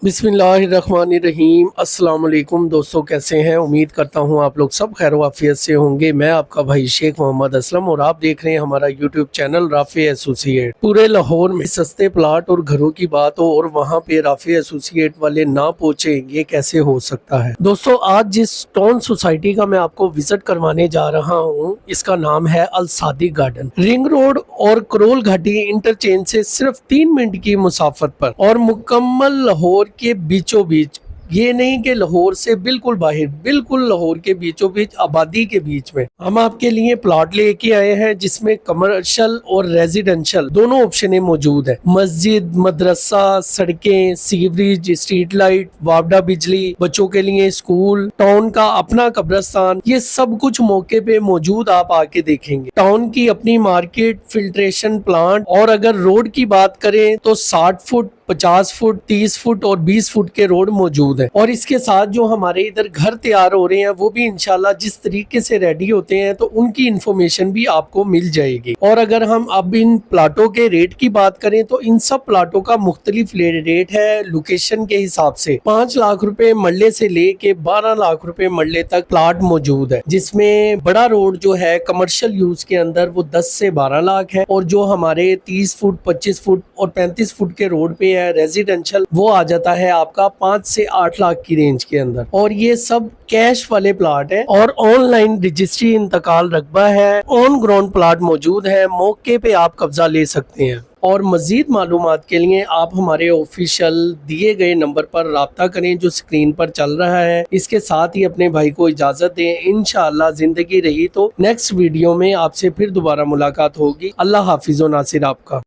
बिस्मिल्लाहिर्रहमानिर्रहीम। अस्सलाम वालेकुम दोस्तों, कैसे हैं? उम्मीद करता हूं आप लोग सब खैर वाफियत से होंगे। मैं आपका भाई शेख मोहम्मद असलम और आप देख रहे हैं हमारा यूट्यूब चैनल राफे एसोसिएट। पूरे लाहौर में सस्ते प्लाट और घरों की बात हो और वहां पे राफे एसोसिएट वाले ना पहुंचे, ये कैसे हो सकता है? दोस्तों, आज जिस टाउन सोसाइटी का मैं आपको विजिट करवाने जा रहा हूँ, इसका नाम है अल सादिक गार्डन। रिंग रोड और करोल घाटी इंटरचेंज से सिर्फ 3 मिनट की मुसाफत पर और मुकम्मल लाहौर के बीचों बीच। ये नहीं कि लाहौर से बिल्कुल बाहर, बिल्कुल लाहौर के बीचों बीच, आबादी के बीच में हम आपके लिए प्लॉट लेके आए हैं जिसमें कमर्शियल और रेजिडेंशियल दोनों ऑप्शनें मौजूद हैं। मस्जिद, मदरसा, सड़कें, सीवरेज, स्ट्रीट लाइट, वापडा बिजली, बच्चों के लिए स्कूल, टाउन का अपना कब्रिस्तान, ये सब कुछ मौके पे मौजूद आप आके देखेंगे। टाउन की अपनी मार्केट, फिल्ट्रेशन प्लांट, और अगर रोड की बात करें तो 60 फुट, 50 फुट, 30 फुट और 20 फुट के रोड मौजूद है। और इसके साथ जो हमारे इधर घर तैयार हो रहे हैं वो भी इंशाल्लाह जिस तरीके से रेडी होते हैं तो उनकी इंफॉर्मेशन भी आपको मिल जाएगी। और अगर हम अब इन प्लाटों के रेट की बात करें तो इन सब प्लाटों का मुख्तलिफ रेट है लोकेशन के हिसाब से। 5 लाख रुपए मरले से लेके 12 लाख रुपए मरले तक प्लाट मौजूद है, जिसमें बड़ा रोड जो है कमर्शियल यूज के अंदर वो 10 से 12 लाख है, और जो हमारे 30 फुट, 25 फुट और 35 फुट के रोड पे रेजिडेंशियल वो आ जाता है आपका 5 से 8 लाख की रेंज के अंदर। और ये सब कैश वाले प्लाट है और ऑनलाइन रजिस्ट्री इंतकाल रकबा है। ऑन ग्राउंड प्लाट मौजूद है, मौके पे आप कब्जा ले सकते हैं। और मजीद मालूमात के लिए आप हमारे ऑफिशियल दिए गए नंबर पर राब्ता करें जो स्क्रीन पर चल रहा है। इसके साथ ही अपने भाई को इजाजत दें। इंशाअल्लाह जिंदगी रही तो नेक्स्ट वीडियो में आपसे फिर दोबारा मुलाकात होगी। अल्लाह हाफिज़ व नासिर आपका।